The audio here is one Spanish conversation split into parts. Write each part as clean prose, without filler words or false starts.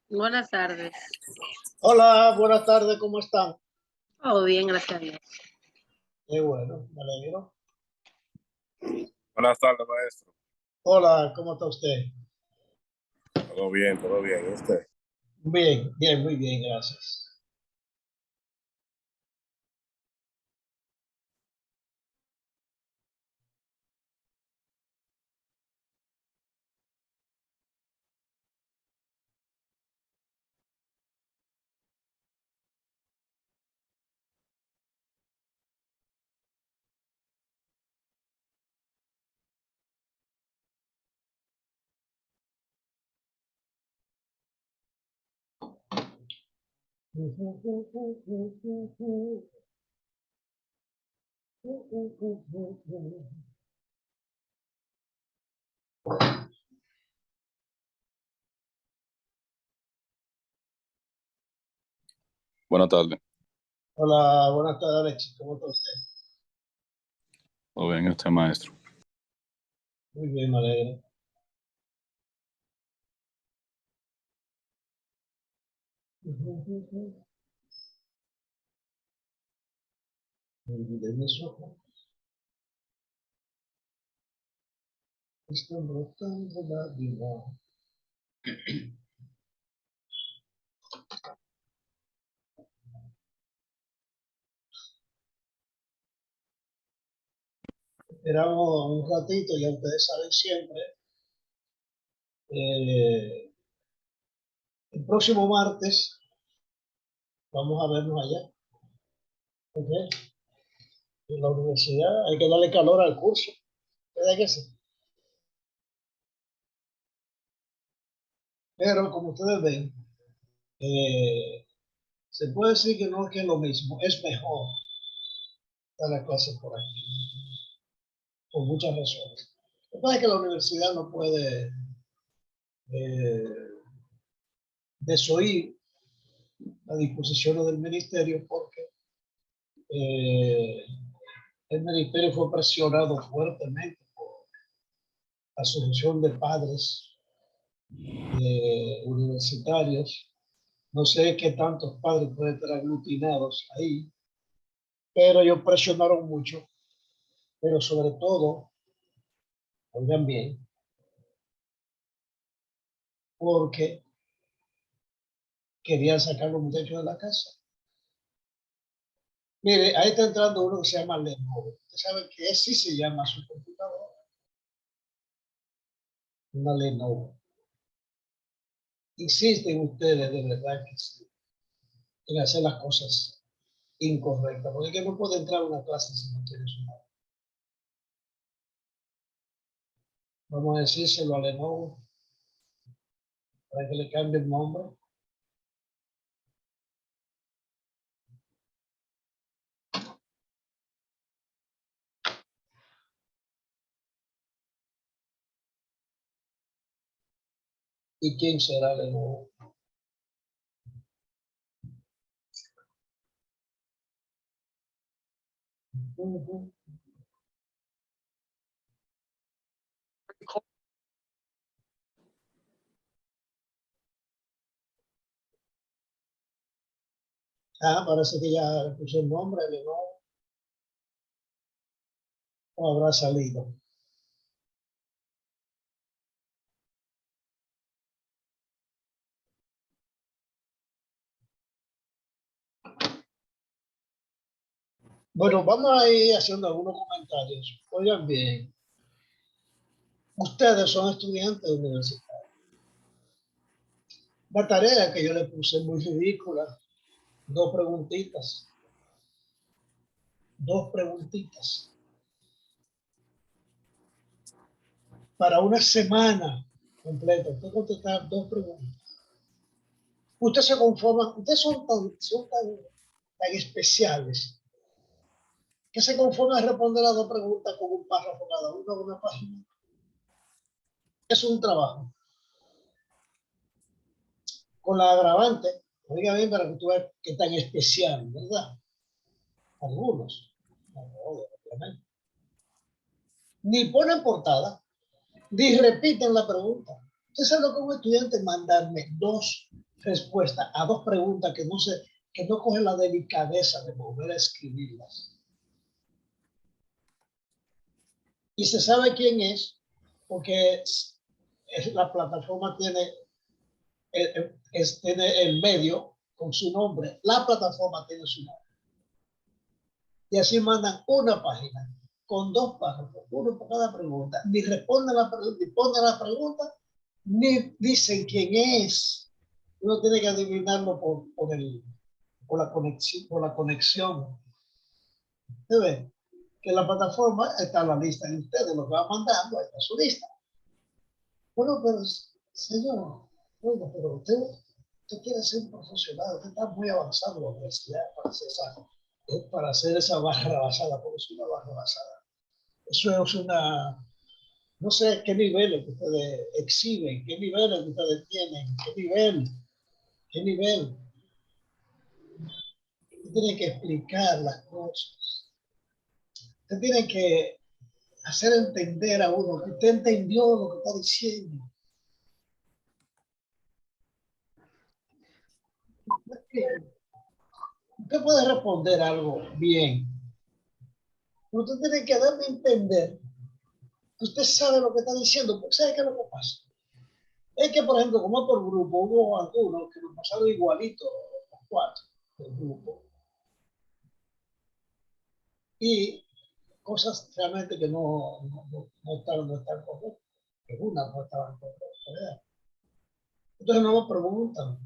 Buenas tardes. Hola, buenas tardes, ¿cómo están? Todo bien, gracias a Dios. Qué bueno, me alegro. Buenas tardes, maestro. Hola, ¿cómo está usted? Todo bien, todo bien. ¿Y usted? Bien, bien, muy bien, gracias. Buenas tardes. Hola, buenas tardes, Alexis, ¿cómo está usted? Todo bien, usted, maestro. Muy bien, me alegro. De mis ojos están brotando lágrimas. Esperamos un ratito, ya ustedes saben siempre. El próximo martes vamos a vernos allá. ¿Ok? En la universidad hay que darle calor al curso. ¿Verdad que sí? Pero como ustedes ven, se puede decir que no es que es lo mismo, es mejor dar la clase por aquí, por muchas razones. Lo que pasa es que la universidad no puede eh, desoír las disposiciones del ministerio porque eh, el ministerio fue presionado fuertemente por la asociación de padres universitarios. No sé qué tantos padres pueden estar aglutinados ahí, pero ellos presionaron mucho, pero sobre todo, oigan bien, porque querían sacar a los muchachos de la casa. Mire, ahí está entrando uno que se llama Lenovo. Usted sabe que sí se llama su computadora. Una Lenovo. Insisten ustedes de verdad que sí, en hacer las cosas incorrectas, porque es que no puede entrar a una clase si no tiene su nombre. Vamos a decírselo a Lenovo para que le cambie el nombre. ¿Y quién será Lenovo? Ah, parece que ya le puso el nombre Lenovo. O habrá salido. Bueno, vamos a ir haciendo algunos comentarios. Oigan bien, ustedes son estudiantes universitarios. La tarea que yo le puse es muy ridícula. Dos preguntitas. Dos preguntitas. Para una semana completa, usted contestar dos preguntas. Usted se conforma, ustedes son tan especiales que se conforman a responder las dos preguntas con un párrafo cada uno de una página. Es un trabajo. Con la agravante, oiga bien para que tú veas qué tan especial, ¿verdad? Algunos, no todos, obviamente. Ni ponen portada, ni repiten la pregunta. Usted sabe lo que un estudiante mandarme 2 respuestas a 2 preguntas que no coge la delicadeza de volver a escribirlas. Y se sabe quién es, porque la plataforma tiene tiene el medio con su nombre, la plataforma tiene su nombre. Y así mandan una página con 2 párrafos, uno por cada pregunta. Ni responden ni ponen la pregunta, ni dicen quién es. Uno tiene que adivinarlo por la conexión. ¿Se ve? Que en la plataforma está la lista de ustedes, lo que van mandando, ahí está su lista. Bueno, pero señor, oiga, pero usted quiere ser un profesional, usted está muy avanzado en la universidad para hacer esa barra basada, porque es una barra basada. Eso es una, no sé qué niveles que ustedes exhiben, qué niveles que ustedes tienen, qué nivel. Usted tiene que explicar las cosas. Usted tiene que hacer entender a uno que usted entendió lo que está diciendo. Usted puede responder algo bien. Usted tiene que darme a entender que usted sabe lo que está diciendo, porque sabe qué es lo que pasa. Es que, por ejemplo, como por grupo, hubo algunos que nos pasaron igualito, los 4 del grupo. Y cosas realmente que no están correctas. Algunas no estaban correctas. Entonces no nos preguntan.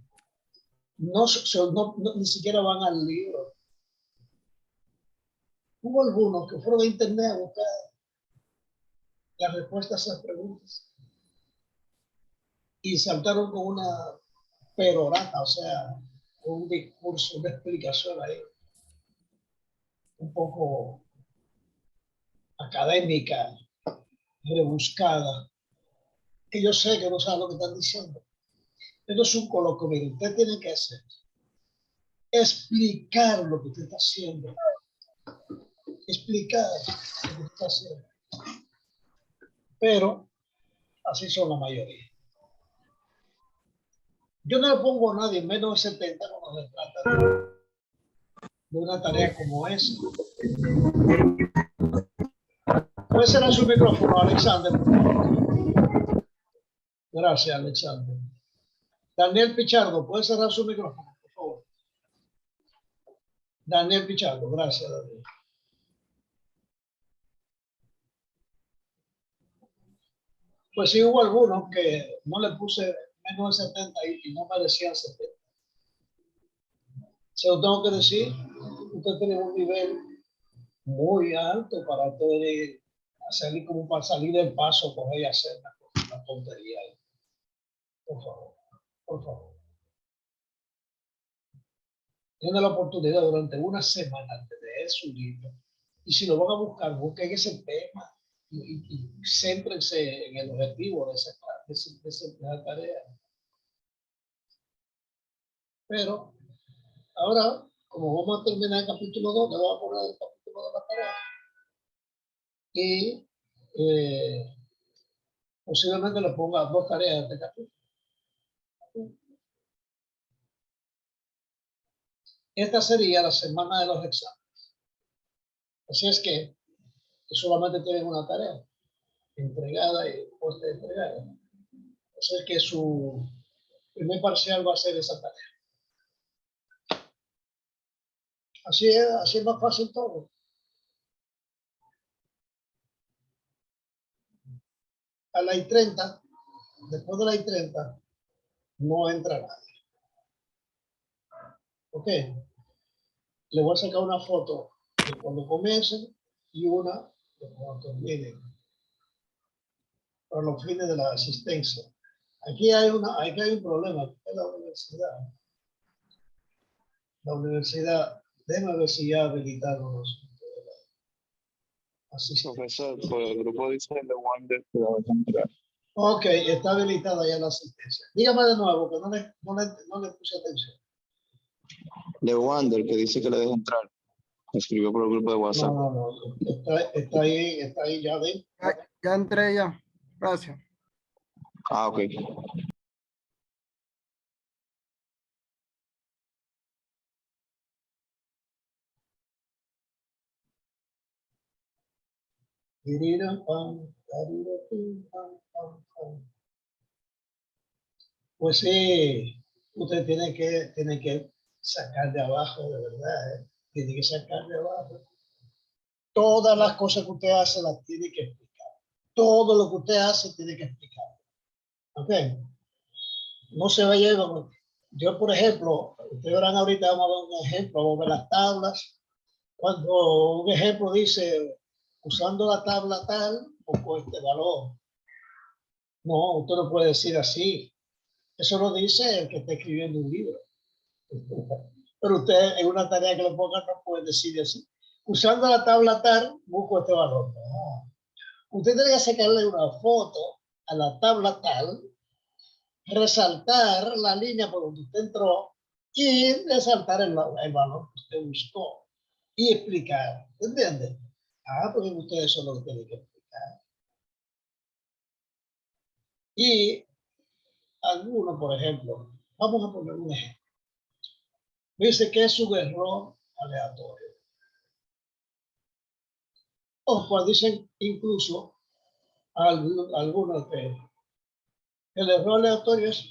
Ni siquiera van al libro. Hubo algunos que fueron de internet a buscar las respuestas a esas preguntas. Y saltaron con una perorata, o sea, un discurso, una explicación ahí, un poco académica, rebuscada, que yo sé que no saben lo que están diciendo. Esto es un coloquio, mire, usted tiene que hacer, explicar lo que usted está haciendo, explicar lo que usted está haciendo. Pero así son la mayoría. Yo no le pongo a nadie menos de 70 cuando se trata de una tarea como esa. ¿Puede cerrar su micrófono, Alexander? Gracias, Alexander. Daniel Pichardo, ¿puede cerrar su micrófono, por favor? Daniel Pichardo, gracias, Daniel. Pues sí, hubo algunos que no le puse menos de 70 y no me decían 70. Se lo tengo que decir, usted tiene un nivel muy alto para poder hacer como para salir del paso, coger y hacer una tontería. Por favor, por favor. Tiene la oportunidad durante una semana de leer su libro. Y si lo van a buscar, busquen ese tema y céntrense en el objetivo de esa tarea. Pero ahora, como vamos a terminar el capítulo 2, le voy a poner el capítulo de la tarea. Y posiblemente le ponga 2 tareas de capítulo. Esta sería la semana de los exámenes. Así es que solamente tienen una tarea entregada y puesta entregada. Así es que su primer parcial va a ser esa tarea. Así es más fácil todo. A la I-30, después de la I-30, no entra nadie. Ok. Le voy a sacar una foto de cuando comiencen y una de cuando terminen. Para los fines de la asistencia. Aquí hay un problema. En la universidad. La universidad, déjame ver si ya habilitaron los asistentes. Profesor, por el grupo dice The Wonder que va a entrar. Ok, está habilitada ya la asistencia. Dígame de nuevo, que no le puse atención. Lewander, que dice que le deje entrar. Escribió por el grupo de WhatsApp. No. Está ahí ya de. Ya entré ya. Gracias. Ah, ok. Pues sí, usted tiene que sacar de abajo, de verdad, ¿eh? Tiene que sacar de abajo. Todas las cosas que usted hace las tiene que explicar. Todo lo que usted hace tiene que explicar. ¿Ok? No se vaya. Yo, por ejemplo, ustedes verán ahorita, vamos a dar un ejemplo, vamos a ver las tablas. Cuando un ejemplo dice, usando la tabla tal, busco este valor. No, usted no puede decir así. Eso lo dice el que está escribiendo un libro. Pero usted en una tarea que le pongan no puede decir así. Usando la tabla tal, busco este valor. No. Usted tiene que sacarle una foto a la tabla tal, resaltar la línea por donde usted entró y resaltar el valor que usted buscó y explicar. ¿Entiende? Porque ustedes eso es lo que tienen que explicar. Y algunos, por ejemplo, vamos a poner un ejemplo. Dice que es un error aleatorio. O pues dicen incluso algunos que el error aleatorio es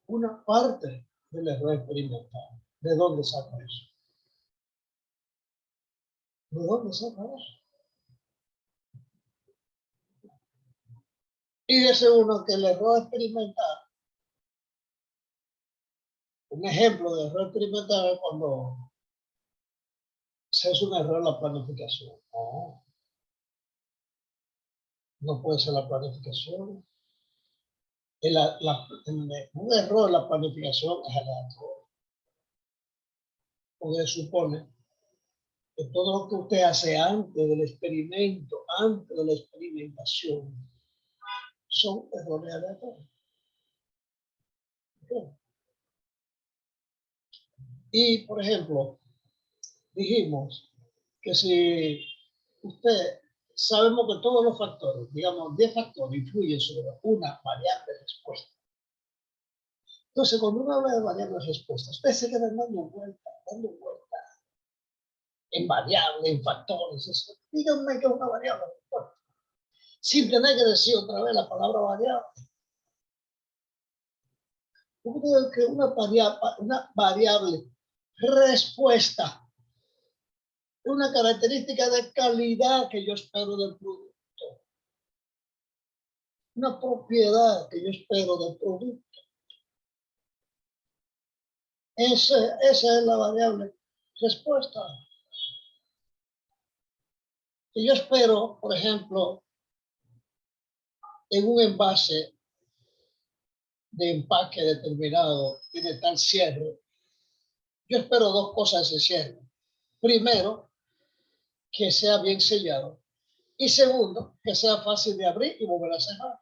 una parte del error experimental. ¿De dónde saca eso? ¿De dónde saca eso? Y dice uno que el error experimental, un ejemplo de error experimental es cuando se hace un error en la planificación. No puede ser la planificación. Un error en la planificación es aleatorio. Porque supone que todo lo que usted hace antes del experimento, antes de la experimentación, son errores aleatorios. Y, por ejemplo, dijimos que si usted, sabemos que todos los factores, digamos 10 factores, influyen sobre una variable respuesta. Entonces, cuando uno habla de variables respuestas, usted se queda dando vuelta en variables, en factores. Eso. Díganme que es una variable respuesta. Sin tener que decir otra vez la palabra variable. Yo creo que una variable respuesta es una característica de calidad que yo espero del producto. Una propiedad que yo espero del producto. Esa es la variable respuesta. Y yo espero, por ejemplo, en un envase de empaque determinado, tiene tal cierre, yo espero dos cosas de ese cierre. Primero, que sea bien sellado. Y segundo, que sea fácil de abrir y volver a cerrar.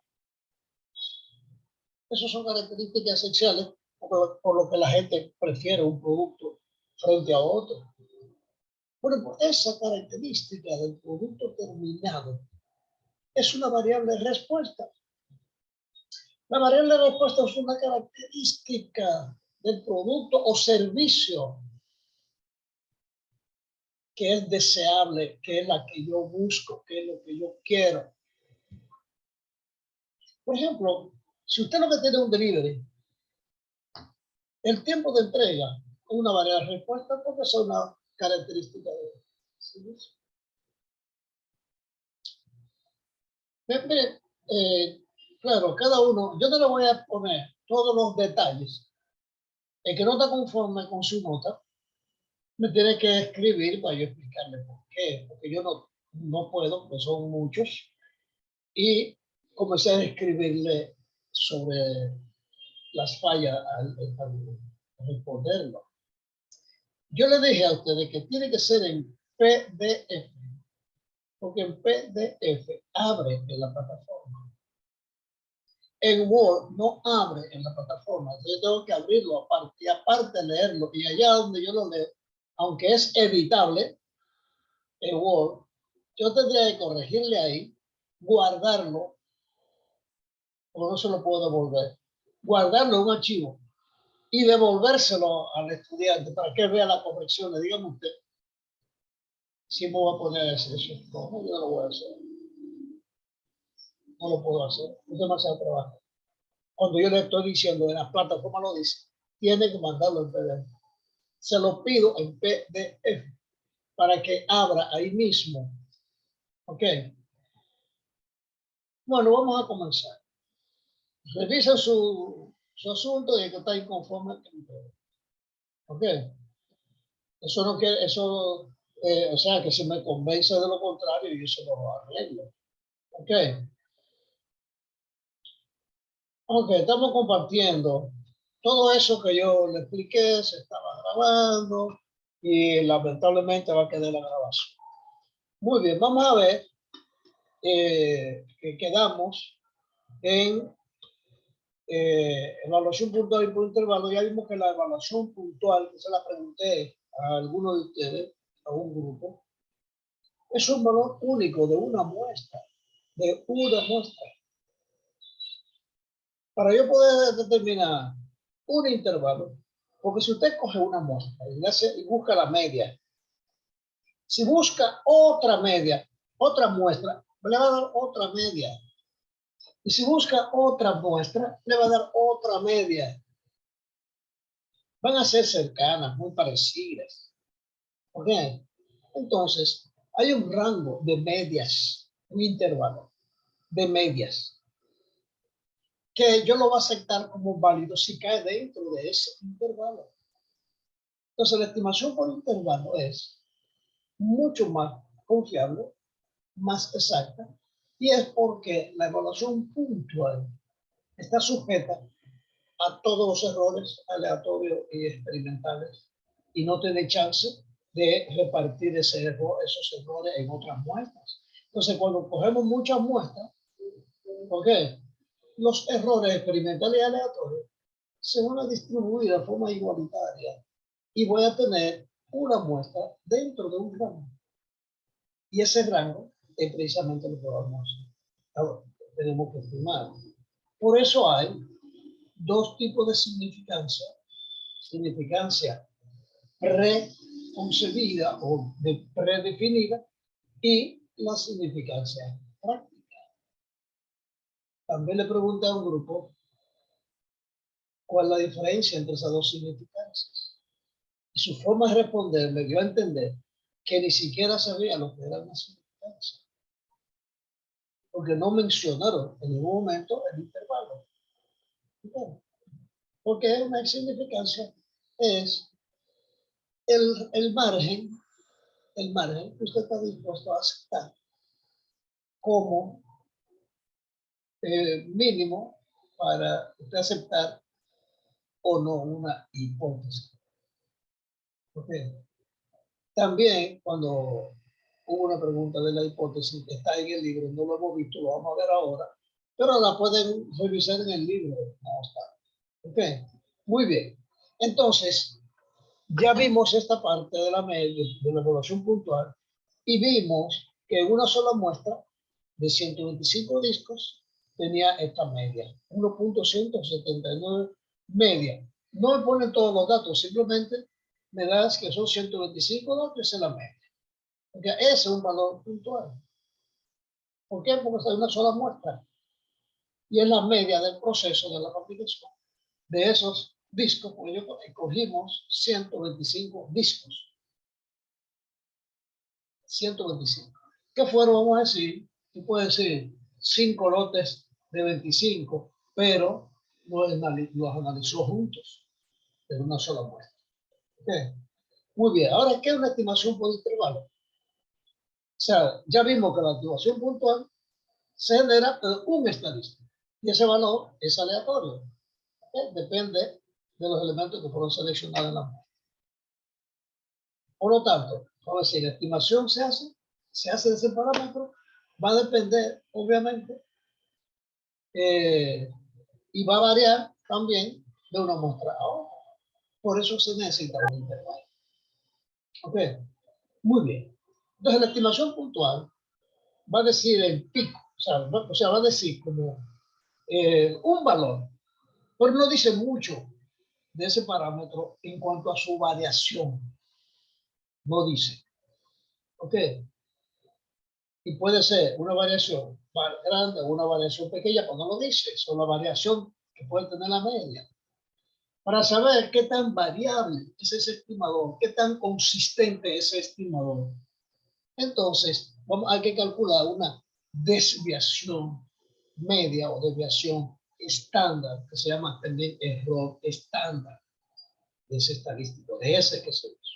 Esas son características esenciales por lo que la gente prefiere un producto frente a otro. Bueno, esa característica del producto terminado es una variable respuesta. La variable respuesta es una característica del producto o servicio que es deseable, que es la que yo busco, que es lo que yo quiero. Por ejemplo, si usted lo que tiene es un delivery, el tiempo de entrega es una variable respuesta porque es una característica de servicio. Claro, cada uno, yo te lo voy a poner todos los detalles. El que no está conforme con su nota, me tiene que escribir para yo explicarle por qué. Porque yo no puedo, porque son muchos. Y comencé a escribirle sobre las fallas al responderlo. Yo le dije a ustedes que tiene que ser en PDF, porque en PDF abre en la plataforma. en Word no abre en la plataforma. Entonces yo tengo que abrirlo aparte y aparte leerlo. Y allá donde yo lo leo, aunque es editable en Word, yo tendría que corregirle ahí, guardarlo, o no se lo puedo devolver, guardarlo en un archivo y devolvérselo al estudiante para que vea la corrección. Le digan usted si me voy a poner a hacer eso. No, yo no lo voy a hacer. No lo puedo hacer. Es demasiado trabajo. Cuando yo le estoy diciendo, en la plataforma lo dice, tiene que mandarlo en PDF. Se lo pido en PDF para que abra ahí mismo. ¿Ok? Bueno, vamos a comenzar. Revisa su asunto y que está inconforme. ¿Ok? Eso no quiere, eso, o sea, que si me convence de lo contrario, yo se lo arreglo. ¿Ok? Ok, estamos compartiendo. Todo eso que yo le expliqué se estaba grabando y lamentablemente va a quedar la grabación. Muy bien, vamos a ver que quedamos en evaluación puntual y por intervalo. Ya vimos que la evaluación puntual, que se la pregunté a alguno de ustedes, a un grupo, es un valor único de una muestra, Para yo poder determinar un intervalo, porque si usted coge una muestra y busca la media, si busca otra media, otra muestra, le va a dar otra media. Y si busca otra muestra, le va a dar otra media. Van a ser cercanas, muy parecidas. ¿Ok? Entonces, hay un rango de medias, un intervalo de medias, que yo lo voy a aceptar como válido si cae dentro de ese intervalo. Entonces, la estimación por intervalo es mucho más confiable, más exacta, y es porque la evaluación puntual está sujeta a todos los errores aleatorios y experimentales y no tiene chance de repartir esos errores en otras muestras. Entonces, cuando cogemos muchas muestras, ¿ok? Los errores experimentales y aleatorios se van a distribuir de forma igualitaria y voy a tener una muestra dentro de un rango. Y ese rango es precisamente lo que tenemos que estimar. Por eso hay dos tipos de significancia. Significancia preconcebida o predefinida y la significancia práctica. También le pregunté a un grupo cuál es la diferencia entre esas dos significancias. Y su forma de responder me dio a entender que ni siquiera sabía lo que era una significancia. Porque no mencionaron en ningún momento el intervalo. Porque una significancia es el margen que usted está dispuesto a aceptar como mínimo para usted aceptar o no una hipótesis. Okay. También cuando hubo una pregunta de la hipótesis que está en el libro, no lo hemos visto, lo vamos a ver ahora, pero la pueden revisar en el libro. Okay. Muy bien. Entonces, ya vimos esta parte de la media, de la evaluación puntual, y vimos que una sola muestra de 125 discos tenía esta media, 1.179 media. No me ponen todos los datos, simplemente me das que son 125 datos en la media. Porque ese es un valor puntual. ¿Por qué? Porque es una sola muestra. Y es la media del proceso de la fabricación de esos discos, porque escogimos 125 discos. 125. ¿Qué fueron? Vamos a decir, tú puedes decir 5 lotes de 25, pero los analizó juntos en una sola muestra. ¿Okay? Muy bien, ahora, ¿qué es una estimación por intervalo? O sea, ya vimos que la estimación puntual se genera un estadístico y ese valor es aleatorio. ¿Okay? Depende de los elementos que fueron seleccionados en la muestra. Por lo tanto, vamos a decir, la estimación se hace de ese parámetro, va a depender, obviamente, y va a variar también de una muestra a otra. Por eso se necesita un intervalo. Ok, muy bien. Entonces la estimación puntual va a decir el pico, o sea va a decir como un valor, pero no dice mucho de ese parámetro en cuanto a su variación. No dice. Ok. Y puede ser una variación grande o una variación pequeña, pero no lo dice. Son la variación que puede tener la media. Para saber qué tan variable es ese estimador, qué tan consistente es ese estimador, entonces hay que calcular una desviación media o desviación estándar, que se llama también error estándar de ese estadístico, de ese que se hizo.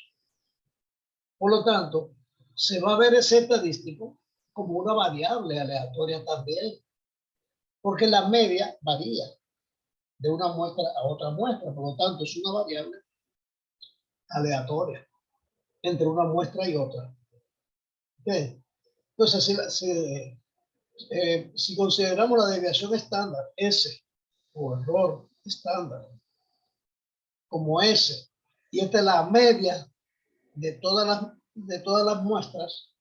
Por lo tanto, se va a ver ese estadístico como una variable aleatoria también, porque la media varía de una muestra a otra muestra, por lo tanto es una variable aleatoria entre una muestra y otra. ¿Okay? Entonces, si consideramos la desviación estándar, S, o error estándar, como S, y esta es la media de todas las muestras,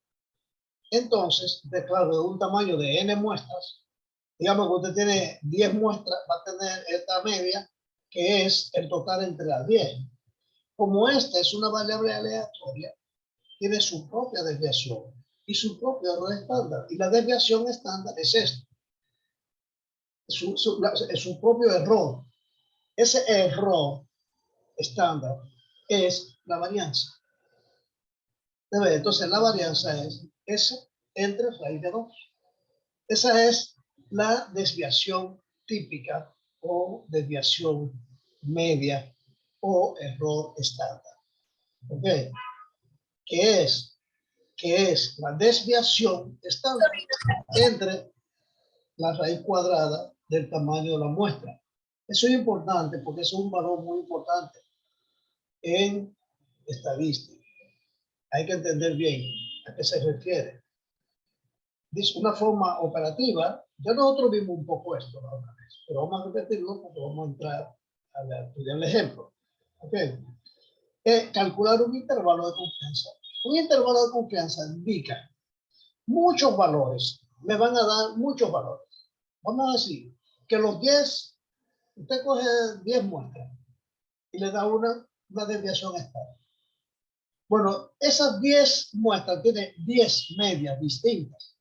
entonces, claro, de un tamaño de n muestras, digamos que usted tiene 10 muestras, va a tener esta media, que es el total entre las 10. Como esta es una variable aleatoria, tiene su propia desviación y su propio error estándar. Y la desviación estándar es esto. Su propio error. Ese error estándar es la varianza. Entonces, la varianza es S entre raíz de 2. Esa es la desviación típica o desviación media o error estándar. ¿Ok? ¿Qué es? Que es la desviación estándar entre la raíz cuadrada del tamaño de la muestra. Eso es importante porque es un valor muy importante en estadística. Hay que entender bien a qué se refiere. Dice una forma operativa, ya nosotros vimos un poco esto la otra vez, pero vamos a repetirlo porque vamos a entrar a estudiar el ejemplo. ¿Okay? Calcular un intervalo de confianza. Un intervalo de confianza indica muchos valores, me van a dar muchos valores. Vamos a decir que los 10, usted coge 10 muestras y le da una desviación estándar. Bueno, esas 10 muestras tienen 10 medias distintas.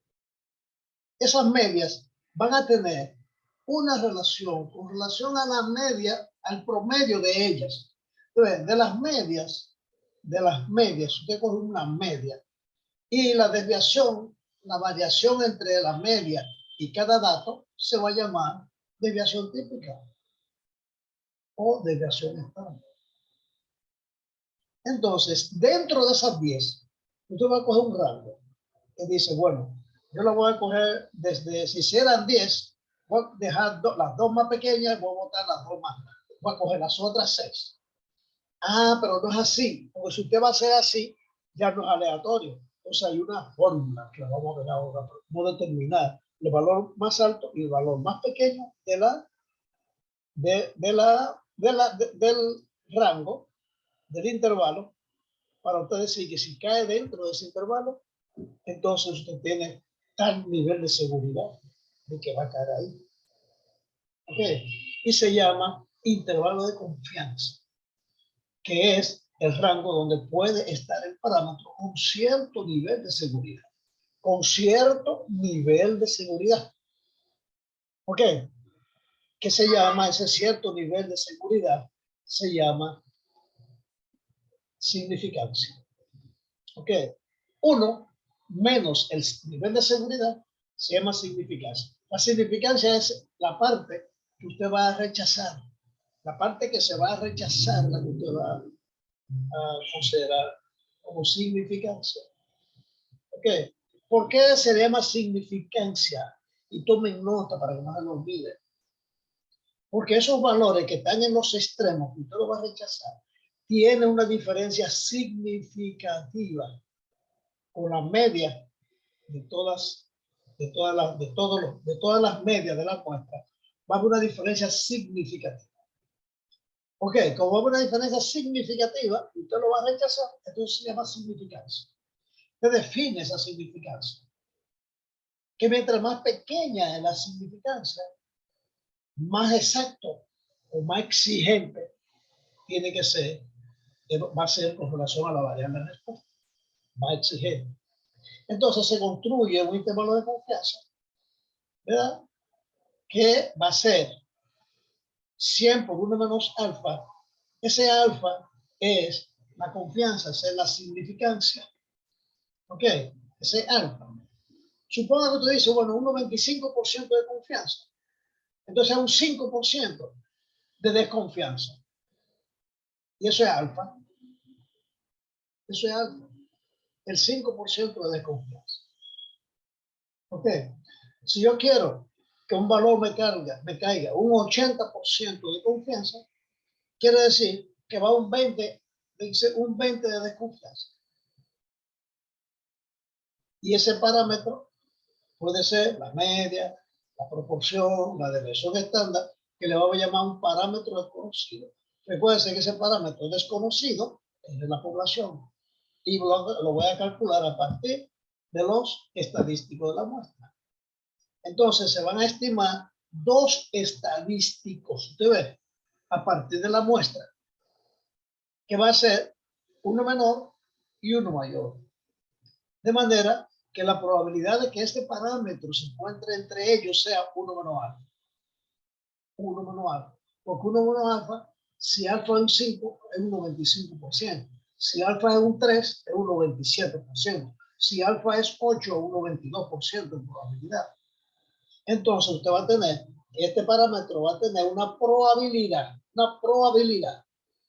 Esas medias van a tener una relación con relación a la media, al promedio de ellas. Entonces, de las medias, usted coge una media y la desviación, la variación entre la media y cada dato se va a llamar desviación típica o desviación estándar. Entonces, dentro de esas 10, usted va a coger un rango que dice, bueno, yo lo voy a coger desde, si eran 10, voy a dejar las dos más pequeñas, voy a botar las dos más grandes. Voy a coger las otras 6. Ah, pero no es así, porque si usted va a hacer así, ya no es aleatorio. Entonces hay una fórmula que vamos a ver ahora, cómo determinar el valor más alto y el valor más pequeño del rango, del intervalo, para usted decir que si cae dentro de ese intervalo, entonces usted tiene tal nivel de seguridad de que va a caer ahí. ¿Okay? Y se llama intervalo de confianza, que es el rango donde puede estar el parámetro con cierto nivel de seguridad. Con cierto nivel de seguridad. ¿Ok? ¿Qué se llama ese cierto nivel de seguridad? Se llama significancia. ¿Ok? 1 menos el nivel de seguridad se llama significancia. La significancia es la parte que usted va a rechazar. La parte que se va a rechazar, la que usted va a considerar como significancia. ¿Ok? ¿Por qué se llama significancia? Y tomen nota para que no se lo olvide. Porque esos valores que están en los extremos, que usted lo va a rechazar, tienen una diferencia significativa con la media de todas las medias de la muestra, va a haber una diferencia significativa. Ok, como va a haber una diferencia significativa, usted lo va a rechazar, entonces se llama significancia. Usted define esa significancia. Que mientras más pequeña es la significancia, más exacto o más exigente tiene que ser, va a ser con relación a la variable de respuesta, más exigente. Entonces se construye un intervalo de confianza, ¿verdad? Que va a ser 100 por 1 menos alfa. Ese alfa es la confianza, es la significancia. ¿Ok? Ese alfa. Suponga que usted dice, bueno, un 95% de confianza. Entonces hay un 5% de desconfianza. Y eso es alfa. Eso es alfa. El 5% de desconfianza. ¿Ok? Si yo quiero que un valor me caiga un 80% de confianza, quiere decir que va un 20 de desconfianza. Y ese parámetro puede ser la media, la proporción, la desviación estándar, que le vamos a llamar un parámetro desconocido. Recuerden que ese parámetro desconocido es de la población y lo voy a calcular a partir de los estadísticos de la muestra. Entonces se van a estimar dos estadísticos, usted ve, a partir de la muestra, que va a ser uno menor y uno mayor. De manera que la probabilidad de que este parámetro se encuentre entre ellos sea 1 menos alfa. 1 menos alfa. Porque 1 menos alfa, si alfa es un 5, es un 95%. Si alfa es un 3, es un 97%. Si alfa es 8, es un 92% de probabilidad. Entonces usted va a tener, este parámetro va a tener una probabilidad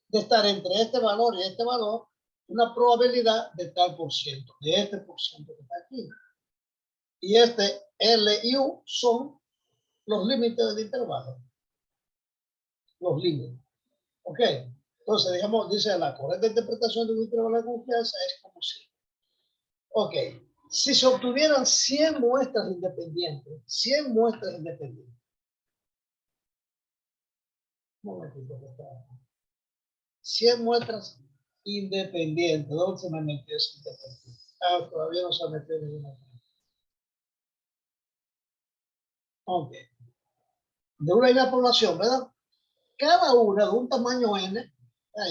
de estar entre este valor y este valor, una probabilidad de tal por ciento, de este por ciento que está aquí. Y este L y U son los límites del intervalo. Los límites. ¿Ok? Entonces, digamos, dice la correcta interpretación de un intervalo de confianza es como si. Ok. Si se obtuvieran 100 muestras independientes, 100 muestras independientes. Un momentito que está. 100 muestras independientes. ¿Dónde se me metió ese independiente? Ah, todavía no se ha metido ninguna. Ok. De una misma población, ¿verdad? Cada una de un tamaño n,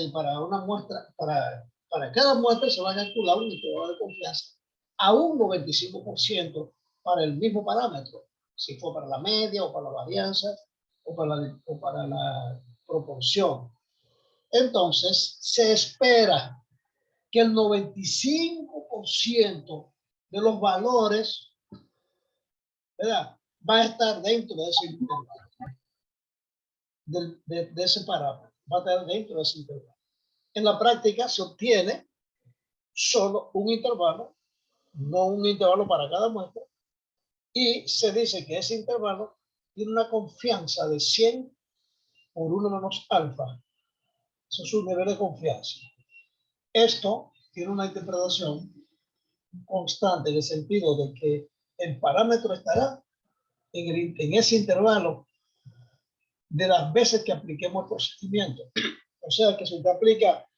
y para una muestra, para cada muestra se va a calcular un intervalo de confianza a un 95% para el mismo parámetro, si fue para la media o para la varianza o para la proporción. Entonces, se espera que el 95% de los valores, ¿verdad?, va a estar dentro de ese intervalo. De ese parámetro, va a estar dentro de ese intervalo. En la práctica se obtiene solo un intervalo, no un intervalo para cada muestra, y se dice que ese intervalo tiene una confianza de 100 por 1 menos alfa. Eso es un nivel de confianza. Esto tiene una interpretación constante en el sentido de que el parámetro estará en ese intervalo de las veces que apliquemos el procedimiento. O sea que si usted aplica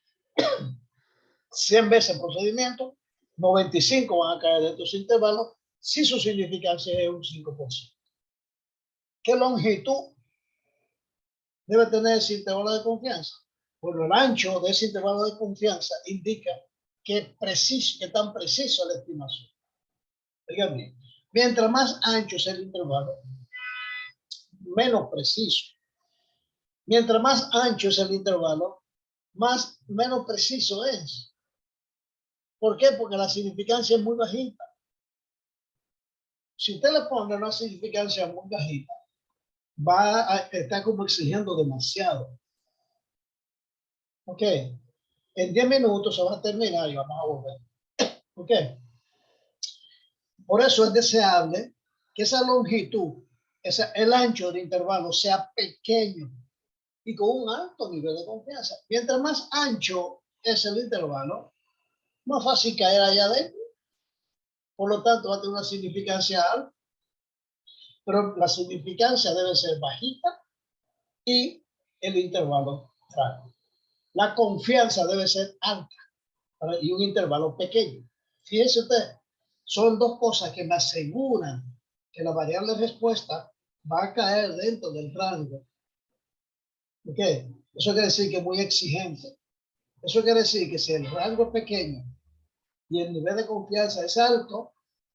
100 veces el procedimiento, 95 van a caer dentro de ese intervalo si su significancia es un 5%. ¿Qué longitud debe tener ese intervalo de confianza? Bueno, el ancho de ese intervalo de confianza indica qué tan preciso es la estimación. Oigan bien, mientras más ancho es el intervalo, menos preciso. Mientras más ancho es el intervalo, menos preciso es. ¿Por qué? Porque la significancia es muy bajita. Si usted le pone una significancia muy bajita, va a estar como exigiendo demasiado. Ok. En 10 minutos se va a terminar y vamos a volver. Ok. Por eso es deseable que esa longitud, el ancho del intervalo sea pequeño y con un alto nivel de confianza. Mientras más ancho es el intervalo, más fácil caer allá adentro. Por lo tanto, va a tener una significancia alta. pero la significancia debe ser bajita y el intervalo rango. La confianza debe ser alta y un intervalo pequeño. Fíjense usted, son dos cosas que me aseguran que la variable respuesta va a caer dentro del rango. ¿Ok? Eso quiere decir que es muy exigente. Eso quiere decir que si el rango es pequeño y el nivel de confianza es alto,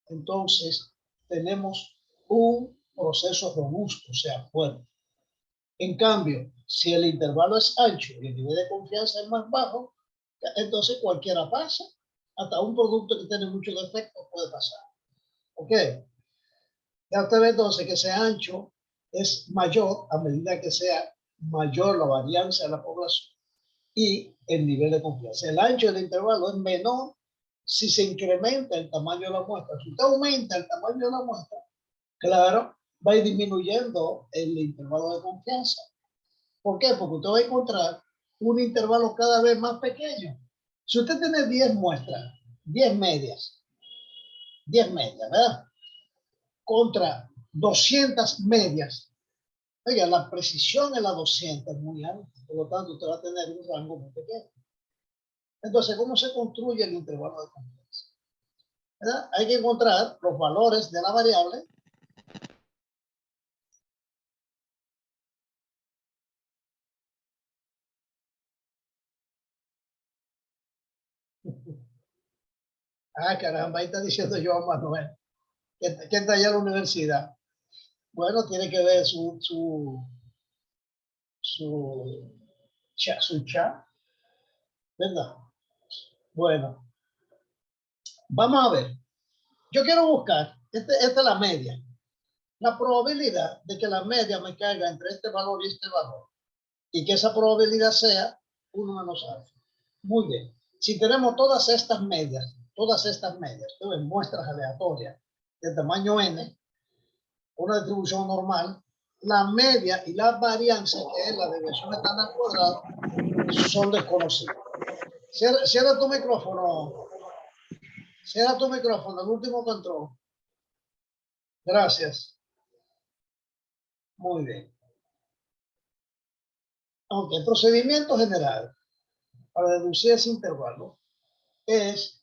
entonces tenemos un proceso robusto, o sea, fuerte. En cambio, si el intervalo es ancho y el nivel de confianza es más bajo, entonces cualquiera pasa. Hasta un producto que tiene muchos defectos puede pasar. ¿Ok? Ya usted ve entonces que ese ancho es mayor a medida que sea mayor la varianza de la población y el nivel de confianza. El ancho del intervalo es menor si se incrementa el tamaño de la muestra. Si usted aumenta el tamaño de la muestra, claro, va a ir disminuyendo el intervalo de confianza. ¿Por qué? Porque usted va a encontrar un intervalo cada vez más pequeño. Si usted tiene 10 muestras, 10 medias, ¿verdad? Contra 200 medias. Oiga, la precisión en la 200 es muy alta. Por lo tanto, usted va a tener un rango muy pequeño. Entonces, ¿cómo se construye el intervalo de confianza? ¿Verdad? Hay que encontrar los valores de la variable. Ah, caramba, ahí está diciendo yo a Manuel. ¿Qué está allá en la universidad? Bueno, tiene que ver su chat, ¿verdad? Bueno, vamos a ver. Yo quiero buscar, esta es la media. La probabilidad de que la media me caiga entre este valor y este valor, y que esa probabilidad sea 1 menos alfa. Muy bien. Si tenemos todas estas medias, entonces muestras aleatorias de tamaño n, una distribución normal, la media y la varianza, que es la desviación estándar cuadrado, son desconocidas. Cierra tu micrófono. Cierra tu micrófono, el último control. Gracias. Muy bien. Aunque el procedimiento general para deducir ese intervalo es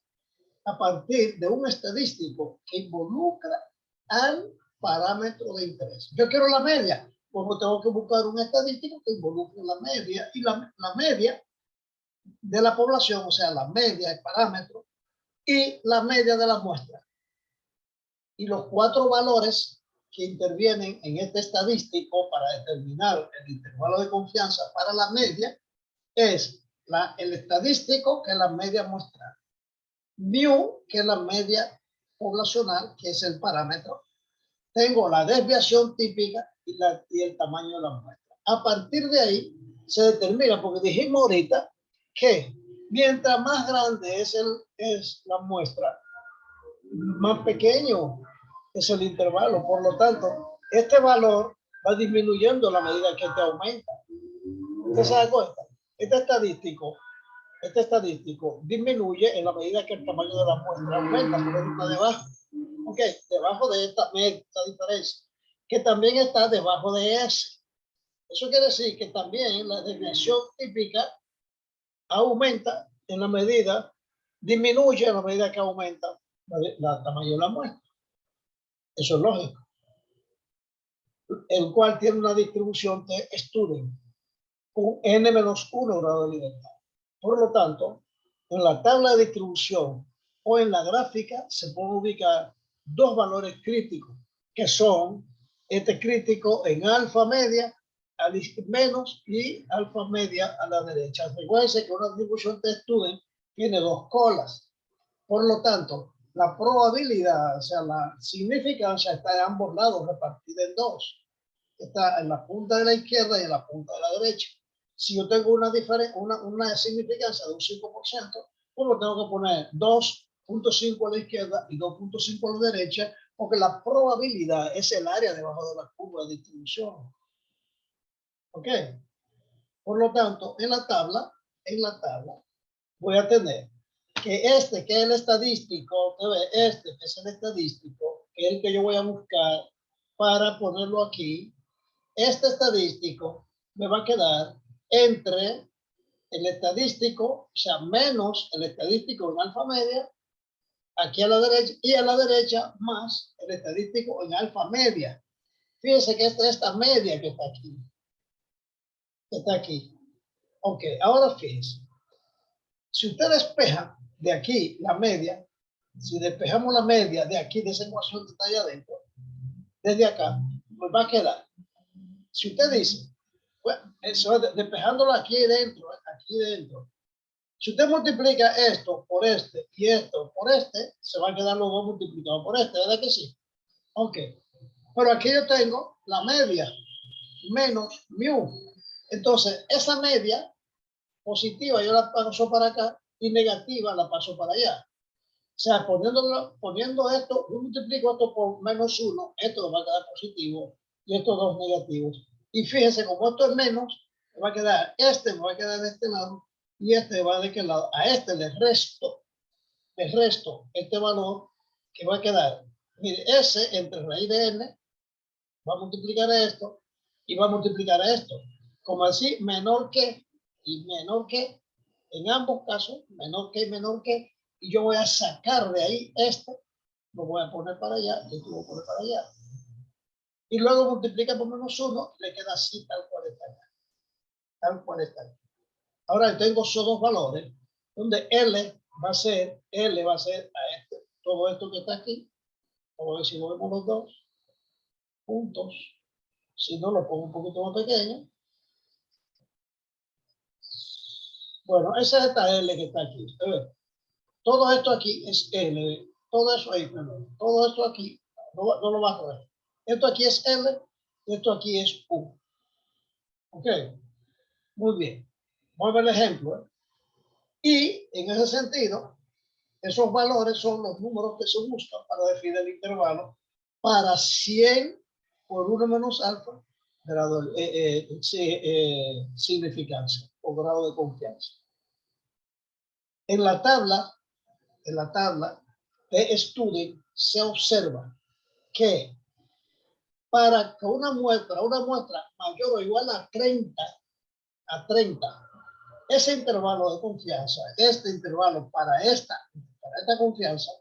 a partir de un estadístico que involucra al parámetro de interés. Yo quiero la media, pues tengo que buscar un estadístico que involucre la media y la media de la población, o sea, la media, el parámetro, y la media de la muestra. Y los 4 valores que intervienen en este estadístico para determinar el intervalo de confianza para la media es el estadístico, que es la media muestral, mu, que es la media poblacional, que es el parámetro. Tengo la desviación típica y el tamaño de la muestra. A partir de ahí se determina, porque dijimos ahorita que mientras más grande es la muestra, más pequeño es el intervalo. Por lo tanto, este valor va disminuyendo a la medida que te aumenta. ¿Usted se da cuenta? Este estadístico disminuye en la medida que el tamaño de la muestra aumenta, por ejemplo, debajo. Ok, debajo de esta diferencia, que también está debajo de S. Eso quiere decir que también la desviación típica aumenta en la medida, disminuye en la medida que aumenta el tamaño de la muestra. Eso es lógico. El cual tiene una distribución de Student con n-1 grado de libertad. Por lo tanto, en la tabla de distribución o en la gráfica se pueden ubicar 2 valores críticos, que son este crítico en alfa media al menos y alfa media a la derecha. Recuerden que una distribución de Student tiene 2 colas. Por lo tanto, la probabilidad, o sea, la significancia está en ambos lados, repartida en 2. Está en la punta de la izquierda y en la punta de la derecha. Si yo tengo una significancia de un 5%, pues lo tengo que poner 2.5 a la izquierda y 2.5 a la derecha, porque la probabilidad es el área debajo de la curva de distribución. ¿Ok? Por lo tanto, en la tabla, voy a tener que que es el estadístico, que es el estadístico, que es el que yo voy a buscar para ponerlo aquí. Este estadístico me va a quedar entre el estadístico, o sea, menos el estadístico en alfa media, aquí a la derecha, y a la derecha más el estadístico en alfa media. Fíjense que esta media que está aquí. Que está aquí. Ok, ahora fíjense. Si usted despeja de aquí la media, si despejamos la media de aquí, de esa ecuación que está allá adentro, desde acá, pues va a quedar. Si usted dice, bueno, eso, despejándolo aquí dentro, si usted multiplica esto por este y esto por este, se va a quedar los dos multiplicados por este, ¿verdad que sí? Ok. Pero aquí yo tengo la media menos mu. Entonces, esa media positiva yo la paso para acá y negativa la paso para allá. O sea, poniendo esto, yo multiplico esto por menos 1, esto va a quedar positivo y estos dos negativos. Y fíjense, como esto es menos, me va a quedar me va a quedar de este lado y este va de qué lado. A este le resto este valor que va a quedar. Mire, S entre raíz de n va a multiplicar a esto y va a multiplicar a esto. Como así, menor que y menor que, en ambos casos, menor que y menor que, y yo voy a sacar de ahí lo voy a poner para allá y lo voy a poner para allá. Y luego multiplica por menos 1, le queda así tal cual está acá. Tal cual está acá. Ahora tengo esos dos valores, donde L va a ser a este, todo esto que está aquí. Vamos a ver si lo vemos los dos juntos. Si no, lo pongo un poquito más pequeño. Bueno, esa es esta L que está aquí. Todo esto aquí es L. Todo eso ahí, perdón. Todo esto aquí, no lo vas a ver. Esto aquí es L y esto aquí es U. Ok. Muy bien. Voy a ver el ejemplo. Y en ese sentido, esos valores son los números que se buscan para definir el intervalo para 100 por 1 menos alfa grado significancia o grado de confianza. En la tabla de estudio se observa que para que una muestra mayor o igual a 30, ese intervalo de confianza, este intervalo para esta confianza,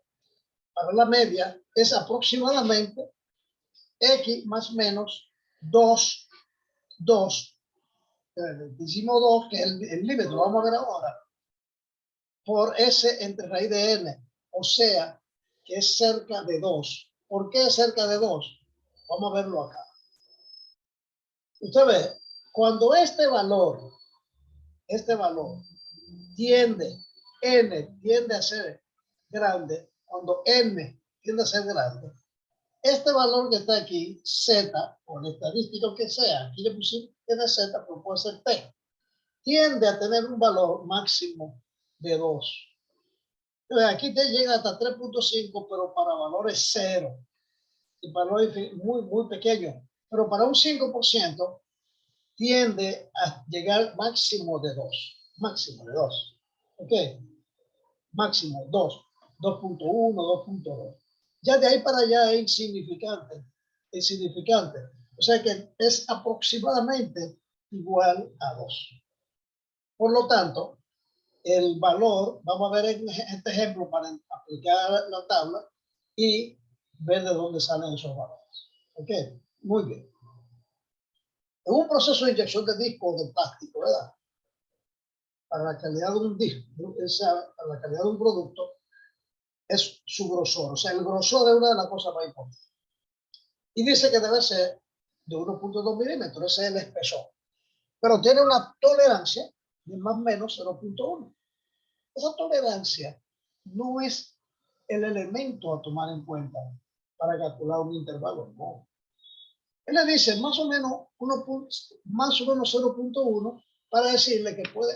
para la media, es aproximadamente X más o menos 2, decimos 2, que es el límite, lo vamos a ver ahora, por S entre raíz de n, o sea, que es cerca de 2. ¿Por qué es cerca de 2? Vamos a verlo acá. Usted ve, cuando este valor tiende a ser grande, cuando n tiende a ser grande, este valor que está aquí, z, o el estadístico que sea, aquí le pusimos tiene z, pero puede ser t, tiende a tener un valor máximo de 2. Entonces, aquí te llega hasta 3.5, pero para valores 0, y para valores muy, muy pequeños. Pero para un 5% tiende a llegar máximo de 2. Máximo de 2. ¿Ok? Máximo 2. 2.1, 2.2. Ya de ahí para allá es insignificante. O sea que es aproximadamente igual a 2. Por lo tanto, el valor, vamos a ver en este ejemplo para aplicar la tabla y ver de dónde salen esos valores. ¿Ok? Muy bien. En un proceso de inyección de disco de plástico, ¿verdad? Para la calidad de un disco, para la calidad de un producto, es su grosor. O sea, el grosor es una de las cosas más importantes. Y dice que debe ser de 1.2 milímetros, ese es el espesor. Pero tiene una tolerancia de más o menos 0.1. Esa tolerancia no es el elemento a tomar en cuenta para calcular un intervalo, no. Él le dice más o menos 0.1 para decirle que puede